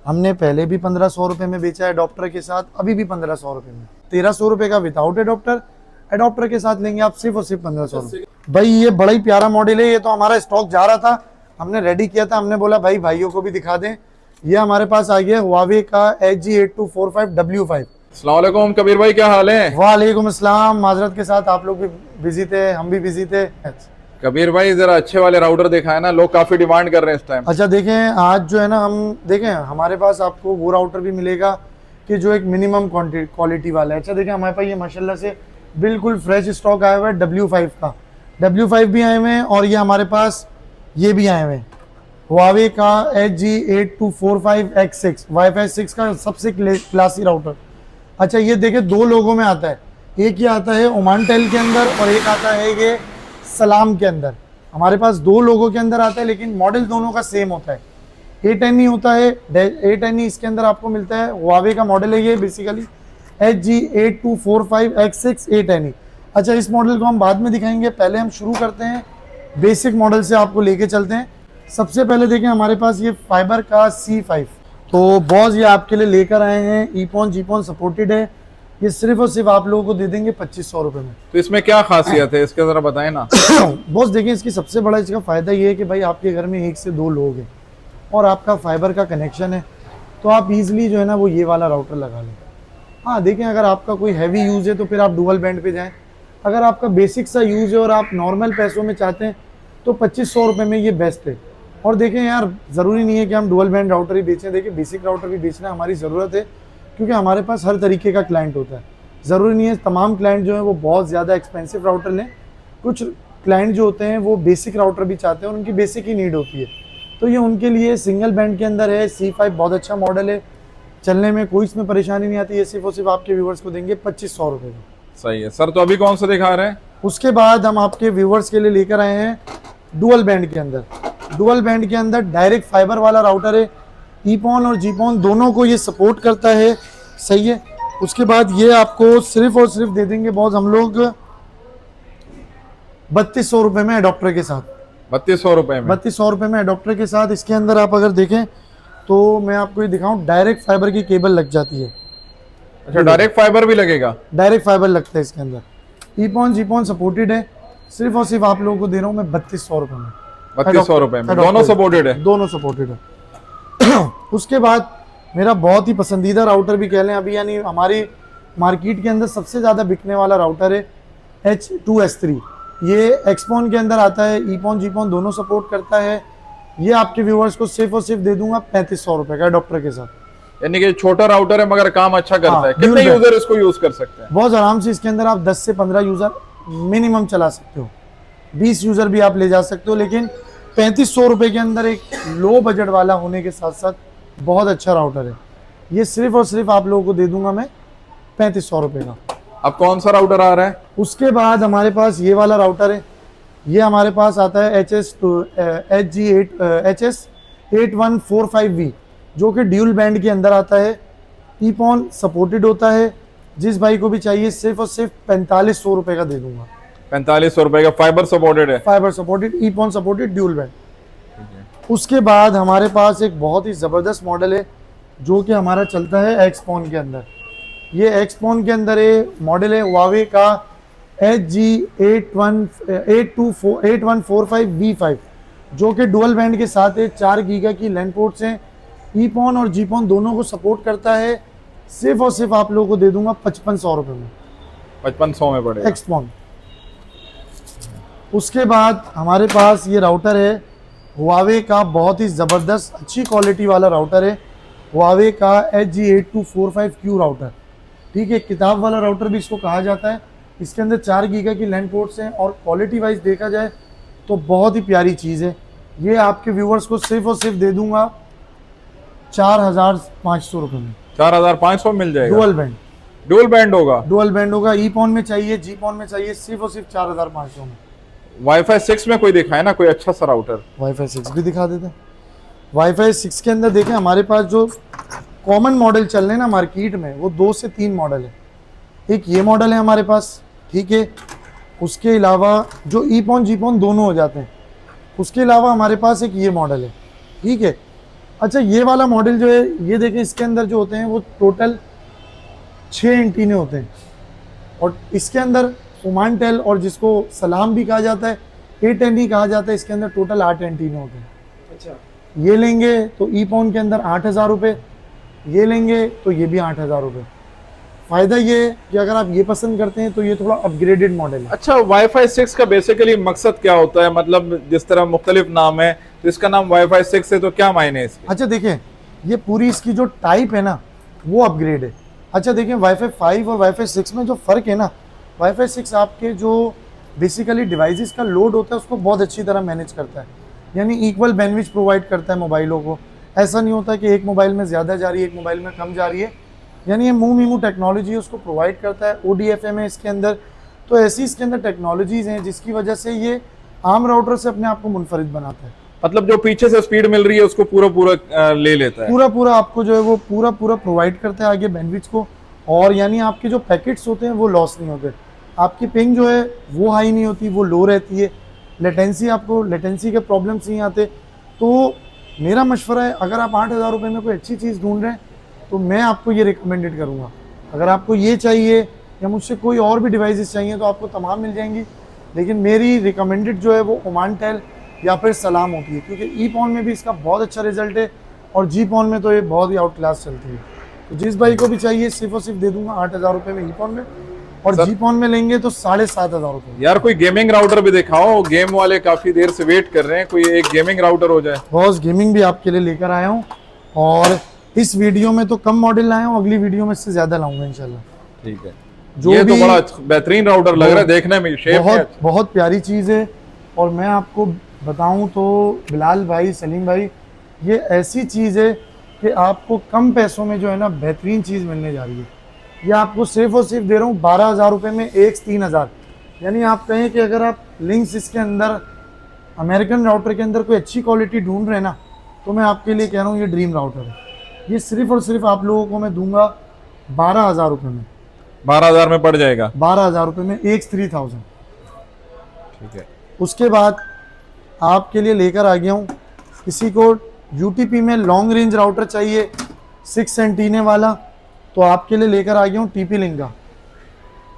हमने पहले भी 1500 रुपये में बेचा है एडॉप्टर के साथ, अभी भी 1500 रुपये में। 1300 रुपये का विदाउट एडॉप्टर, एडॉप्टर के साथ लेंगे आप सिर्फ और सिर्फ 1500 रुपये। भाई ये बड़ा ही प्यारा मॉडल है, ये तो हमारा स्टॉक जा रहा था, हमने रेडी किया था, हमने बोला भाई भाइयों को भी दिखा दें। ये हमारे पास आ गया Huawei का HG8245W5। अस्सलाम वालेकुम कबीर भाई, क्या हाल है? वालेकुम अस्सलाम। माजरत के साथ, आप लोग भी बिजी थे, हम भी बिजी थे। कबीर भाई जरा अच्छे वाले राउटर दिखाए ना, लोग काफी डिमांड कर रहे हैं इस टाइम। अच्छा देखें, आज जो है ना हम देखें हमारे पास आपको वो राउटर भी मिलेगा कि जो एक मिनिमम क्वालिटी वाला है। अच्छा देखें, हमारे पास ये माशाल्लाह से बिल्कुल फ्रेश स्टॉक आया हुआ है W5 का। W5 भी आए हुए हैं और ये हमारे पास ये भी आए हुए हैं Huawei का HG8245X6 वाईफाई 6 का सबसे क्लासी राउटर। अच्छा ये देखें, दो लोगों में आता है, एक ये आता है ओमान टेल के अंदर और एक आता है ये सलाम के अंदर। हमारे पास दो लोगों के अंदर आता है, लेकिन मॉडल दोनों का सेम होता है, A10 ही होता है। A10 ही इसके अंदर आपको मिलता है। Huawei का मॉडल है ये बेसिकली HG8245X6 A10 ही। अच्छा इस मॉडल को हम बाद में दिखाएंगे, पहले हम शुरू करते हैं बेसिक मॉडल से, आपको लेके चलते हैं। सबसे पहले देखें हमारे पास ये फाइबर का C5, तो बॉस ये आपके लिए लेकर आए हैं। ईपॉन जीपॉन सपोर्टेड है, ये सिर्फ और सिर्फ आप लोगों को दे देंगे 2500 रुपये में। तो इसमें क्या खासियत है, इसके जरा बताएं ना। बॉस देखिए, इसकी सबसे बड़ा इसका फ़ायदा ये है कि भाई आपके घर में 1 से 2 लोग हैं और आपका फाइबर का कनेक्शन है, तो आप इजीली जो है ना वो ये वाला राउटर लगा लें। हाँ देखें, अगर आपका कोई हैवी यूज़ है तो फिर आप डुअल बैंड पे जाएं। अगर आपका बेसिक सा यूज़ है और आप नॉर्मल पैसों में चाहते हैं तो 2500 रुपये में ये बेस्ट है। और देखें यार, ज़रूरी नहीं है कि हम डुअल बैंड राउटर ही बेचें, देखिए बेसिक राउटर भी बेचना हमारी ज़रूरत है, क्योंकि हमारे पास हर तरीके का क्लाइंट होता है। ज़रूरी नहीं है तमाम क्लाइंट जो है वो बहुत ज़्यादा एक्सपेंसिव राउटर लें। कुछ क्लाइंट जो होते हैं वो बेसिक राउटर भी चाहते हैं और उनकी बेसिक ही नीड होती है, तो ये उनके लिए सिंगल बैंड के अंदर है। C5 बहुत अच्छा मॉडल है, चलने में कोई इसमें परेशानी नहीं आती। ये सिर्फ और सिर्फ आपके व्यूवर्स को देंगे 2500 रुपये में। सही है सर, तो अभी कौन सा दिखा रहे हैं? उसके बाद हम आपके व्यूवर्स के लिए लेकर आए हैं डुअल बैंड के अंदर। डुअल बैंड के अंदर डायरेक्ट फाइबर वाला राउटर है, ईपॉन और जीपॉन दोनों को ये सपोर्ट करता है। सही है। उसके बाद ये आपको सिर्फ और सिर्फ दे देंगे बॉस हम लोग 3200 रुपये में एडॉप्टर के साथ। 3200 रुपये में? 3200 रुपये में एडॉप्टर के साथ। इसके अंदर आप अगर देखें तो मैं आपको ये दिखाऊं, डायरेक्ट फाइबर की केबल लग जाती है। अच्छा डायरेक्ट फाइबर भी लगेगा? डायरेक्ट फाइबर लगता है इसके अंदर। ईपॉन जीपॉन सपोर्टेड है, सिर्फ और सिर्फ आप लोगों को दे रहा हूँ मैं 3200 रुपये में। 3200 रुपये में दोनों सपोर्टेड है? दोनों सपोर्टेड है। उसके बाद मेरा बहुत ही पसंदीदा राउटर भी कह लें अभी, यानी हमारी मार्केट के अंदर सबसे ज़्यादा बिकने वाला राउटर है H2S3। ये एक्सपॉन के अंदर आता है, ईपॉन जीपॉन दोनों सपोर्ट करता है। ये आपके व्यूवर्स को सिर्फ और सिर्फ दे दूंगा 3500 रुपये का एडॉप्टर के साथ। यानी कि छोटा राउटर है मगर काम अच्छा करता है। कितने यूजर इसको यूज कर सकते हैं? बहुत आराम से इसके अंदर आप 10 से 15 यूजर मिनिमम चला सकते हो, 20 यूजर भी आप ले जा सकते हो। लेकिन 3500 रुपये के अंदर एक लो बजट वाला होने के साथ साथ बहुत अच्छा राउटर है। ये सिर्फ और सिर्फ आप लोगों को दे दूंगा मैं 3500 रुपये का। अब कौन सा राउटर आ रहा है? उसके बाद हमारे पास ये वाला राउटर है, ये हमारे पास आता है HS8145V, जो कि ड्यूल बैंड के अंदर आता है। ईपॉन सपोर्टेड होता है। जिस भाई को भी चाहिए सिर्फ और सिर्फ 4500 रुपये का दे दूंगा। 4500 रुपये का। फाइबर सपोर्टेड है? Fibre supported, EPON supported, dual band. उसके बाद हमारे पास एक बहुत ही ज़बरदस्त मॉडल है जो कि हमारा चलता है एक्सपॉन के अंदर। ये एक्सपॉन के अंदर ये मॉडल है Huawei का HG8145V5, जो कि डुअल बैंड के साथ है। 4 गीगा की लैंड पोर्ट्स हैं। ईपॉन और जीपॉन दोनों को सपोर्ट करता है। सिर्फ और सिर्फ आप लोगों को दे दूंगा 5500 रुपये में। 5500 में पड़ेगा एक्सपॉन। उसके बाद हमारे पास ये राउटर है Huawei का, बहुत ही ज़बरदस्त अच्छी क्वालिटी वाला राउटर है Huawei का HG8245Q राउटर। ठीक है, किताब वाला राउटर भी इसको कहा जाता है। इसके अंदर 4 गीगा की लैंड पोर्ट्स हैं और क्वालिटी वाइज देखा जाए तो बहुत ही प्यारी चीज़ है। ये आपके व्यूवर्स को सिर्फ और सिर्फ दे दूंगा 4500 रुपये में। 4500 मिल जाएगा? Dual band. डुअल बैंड होगा? डुअल बैंड होगा। ईपॉन में चाहिए, जीपॉन में चाहिए, सिर्फ और सिर्फ 4500 में। वाईफाई 6 में कोई दिखाए ना कोई अच्छा सा राउटर? वाईफाई 6 भी दिखा देते हैं। वाईफाई 6 के अंदर देखें हमारे पास जो कॉमन मॉडल चल रहे हैं ना मार्केट में, वो 2 से 3 मॉडल है। एक ये मॉडल है हमारे पास, ठीक है। उसके अलावा जो ईपॉन जीपॉन दोनों हो जाते हैं। उसके अलावा हमारे पास एक ये मॉडल है, ठीक है। अच्छा ये वाला मॉडल जो है, ये देखें इसके अंदर जो होते हैं वो टोटल 6 एंटीने होते हैं, और इसके अंदर ओमान टेल और जिसको सलाम भी कहा जाता है, A10 ही कहा जाता है, इसके अंदर टोटल 8 एंटीने होते हैं। अच्छा, ये लेंगे तो ईपॉन के अंदर 8,000 रुपये, ये लेंगे तो ये भी 8,000 रुपये। फ़ायदा ये है कि अगर आप ये पसंद करते हैं तो ये थोड़ा अपग्रेडेड मॉडल है। अच्छा, वाईफाई 6 का बेसिकली मकसद क्या होता है? मतलब जिस तरह मुख्तलिफ नाम है, तो इसका नाम वाईफाई 6 है, तो क्या मायने है इसके? अच्छा देखिए, ये पूरी इसकी जो टाइप है ना वो अपग्रेड है। अच्छा देखिए, वाईफाई 5 और वाईफाई 6 में जो फ़र्क है ना, वाईफाई 6 आपके जो बेसिकली डिवाइसेस का लोड होता है उसको बहुत अच्छी तरह मैनेज करता है, यानी इक्वल बैंडविड्थ प्रोवाइड करता है मोबाइलों को। ऐसा नहीं होता कि एक मोबाइल में ज़्यादा जा रही है, एक मोबाइल में कम जा रही है, यानी ये MU-MIMO टेक्नोलॉजी उसको प्रोवाइड करता है। ODFM है इसके अंदर, तो ऐसी इसके अंदर टेक्नोलॉजीज़ हैं जिसकी वजह से ये आम राउटर से अपने आप को मुनफरिद बनाता है। मतलब जो पीछे से स्पीड मिल रही है उसको पूरा पूरा ले लेता है। पूरा आपको जो है वो पूरा प्रोवाइड करता है आगे बैंडविड्थ को, और यानी आपके जो पैकेट्स होते हैं वो लॉस नहीं होते, आपकी पिंग जो है वो हाई नहीं होती, वो लो रहती है। लेटेंसी के प्रॉब्लम्स नहीं आते। तो मेरा मशवरा है, अगर आप 8,000 रुपये में कोई अच्छी चीज़ ढूंढ रहे हैं तो मैं आपको ये रिकमेंडेड करूँगा। अगर आपको ये चाहिए या मुझसे कोई और भी डिवाइसेस चाहिए तो आपको तमाम मिल जाएंगी, लेकिन मेरी रिकमेंडेड जो है वो ओमान टेल या फिर सलाम होती है, क्योंकि ईपॉन में भी इसका बहुत अच्छा रिजल्ट है और जीपॉन में तो ये बहुत ही आउट क्लास चलती है। तो जिस भाई को भी चाहिए सिर्फ और सिर्फ दे दूंगा 8,000 रुपये में ईपॉन में, और जीपॉन में लेंगे तो 7,500 रुपये। यार कोई गेमिंग राउटर भी दिखाओ, गेम वाले काफी देर से वेट कर रहे हैं, कोई एक गेमिंग राउटर हो जाए। बॉस गेमिंग भी आपके लिए लेकर आया हूँ, और इस वीडियो में तो कम मॉडल लाया हूँ, अगली वीडियो में इससे ज्यादा लाऊंगा इंशाल्लाह। ठीक है, जो ये भी तो बड़ा बेहतरीन राउटर लग रहा है देखने में, शेप में अच्छा। बहुत प्यारी चीज़ है। और मैं आपको बताऊं तो बिलाल भाई, सलीम भाई, ये ऐसी चीज़ है कि आपको कम पैसों में जो है ना बेहतरीन चीज़ मिलने जा रही है। ये आपको सिर्फ और सिर्फ दे रहा हूँ 12,000 रुपये में, एक 3,000। यानी आप कहें कि अगर आप लिंक्स इसके अंदर अमेरिकन राउटर के अंदर कोई अच्छी क्वालिटी ढूंढ रहे हैं ना, तो मैं आपके लिए कह रहा हूँ ये ड्रीम राउटर है। ये सिर्फ और सिर्फ आप लोगों को मैं दूंगा 12,000 रुपये में। 12,000 में पड़ जाएगा? 12,000 रुपये में एक 3,000। ठीक है। उसके बाद आपके लिए लेकर आ गया हूँ, किसी को UTP में लॉन्ग रेंज राउटर चाहिए 6 एंटीने वाला, तो आपके लिए लेकर आ गया हूँ TP-Link का।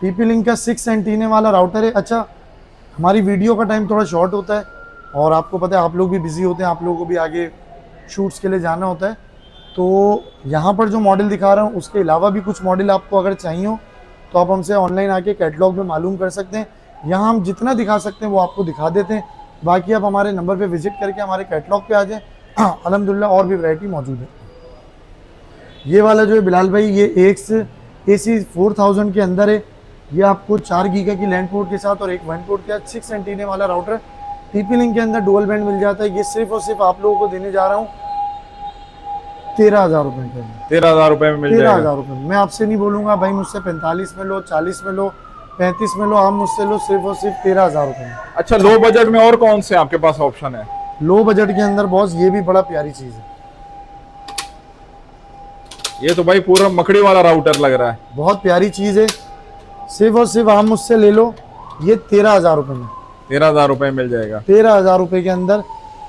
TP-Link का 6 एंटीने वाला राउटर है। अच्छा, हमारी वीडियो का टाइम थोड़ा शॉर्ट होता है और आपको पता है आप लोग भी बिजी होते हैं, आप लोगों को भी आगे शूट्स के लिए जाना होता है, तो यहाँ पर जो मॉडल दिखा रहा हूँ उसके अलावा भी कुछ मॉडल आपको अगर चाहिए हो तो आप हमसे ऑनलाइन आके कैटलॉग में मालूम कर सकते हैं। यहाँ हम जितना दिखा सकते हैं वो आपको दिखा देते हैं, बाकी आप हमारे नंबर पे विजिट करके हमारे कैटलॉग पे आ जाएं। अल्हम्दुलिल्लाह और भी वैरायटी मौजूद है। ये वाला जो है बिलाल भाई, ये AC 4000 के अंदर है। ये आपको 4 गीगा की लैंड पोर्ट के साथ और एक 1 पोर्ट के साथ 6 एंटीने वाला राउटर TP-Link के अंदर डुअल बैंड मिल जाता है। ये सिर्फ और सिर्फ आप लोगों को देने जा रहा हूँ 13,000 रुपये के अंदर। 13,000 रुपये में मिल जाएगा? 13,000 रुपये में। मैं आपसे नहीं बोलूँगा भाई मुझसे 45 में लो, 40 में लो, 35 में लो, आप मुझसे लो सिर्फ और सिर्फ 13,000 रुपये में। अच्छा, लो बजट में और कौन से आपके पास ऑप्शन है? लो बजट के अंदर बॉस ये भी बड़ा प्यारी चीज़ है। ये तो भाई पूरा मकड़ी वाला राउटर लग रहा है। बहुत प्यारी चीज़ है, सिर्फ और सिर्फ आप मुझसे ले लो, ये 13,000 रुपये में। 13,000 रुपये में मिल जाएगा? 13,000 रुपये के अंदर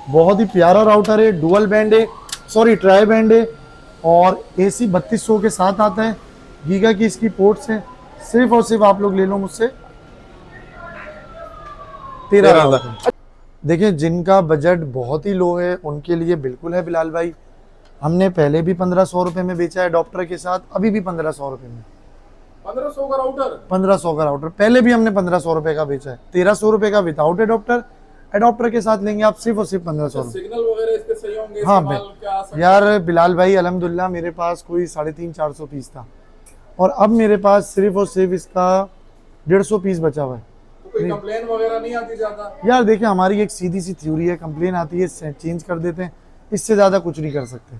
बहुत ही प्यारा राउटर है, डुअल बैंड है, सॉरी ट्राई बैंड है, और AC 3200 के साथ आता है। गीगा की इसकी पोर्ट्स हैं। सिर्फ और सिर्फ आप लोग ले लो मुझसे 13,000। देखिए, जिनका बजट बहुत ही लो है उनके लिए बिल्कुल है बिलाल भाई। हमने पहले भी 1,500 रुपये में बेचा है एडॉप्टर के साथ, अभी भी 1,500 रुपये में। 1500 का राउटर? 1,500 का राउटर पहले भी हमने 1,500 रुपये का बेचा है। 1,300 रुपये का विदाउट एडॉप्टर, एडॉप्टर के साथ लेंगे आप सिर्फ और सिर्फ 1,500 रुपये। सिग्नल वगैरह इसके सही होंगे? हाँ यार बिलाल भाई, अल्हम्दुलिल्लाह मेरे पास कोई 350-400 पीस था और अब मेरे पास सिर्फ और सिर्फ इसका 150 पीस बचा हुआ है। तो कोई कंप्लेन वगैरह नहीं आती ज्यादा? यार देखिए, हमारी एक सीधी सी थ्योरी है, कंप्लेन आती है चेंज कर देते हैं, इससे ज़्यादा कुछ नहीं कर सकते।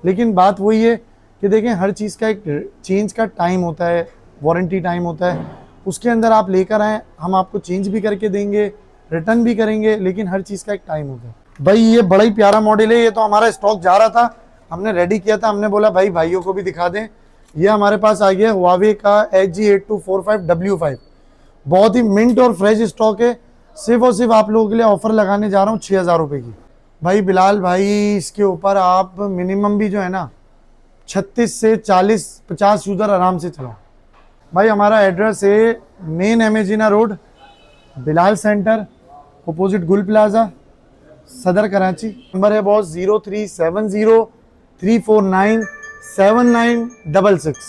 लेकिन बात वही है कि देखें, हर चीज़ का एक चेंज का टाइम होता है, वारंटी टाइम होता है, उसके अंदर आप लेकर आएँ, हम आपको चेंज भी करके देंगे, रिटर्न भी करेंगे, लेकिन हर चीज़ का एक टाइम होता है। भाई ये बड़ा ही प्यारा मॉडल है, ये तो हमारा स्टॉक जा रहा था, हमने रेडी किया था, हमने बोला भाई भाइयों को भी दिखा दें। ये हमारे पास आ गया हुआवे का HG8245W5, बहुत ही मिंट और फ्रेश स्टॉक है। सिर्फ और सिर्फ आप लोगों के लिए ऑफर लगाने जा रहा हूँ 6,000 रुपये की। भाई बिलाल भाई, इसके ऊपर आप मिनिमम भी जो है ना 36 से 40-50 यूज़र आराम से चलाओ। भाई हमारा एड्रेस है मेन एमेजिना road, Bilal centre, opposite Gul plaza, Saddar Karachi. Number है बॉस 037034979666।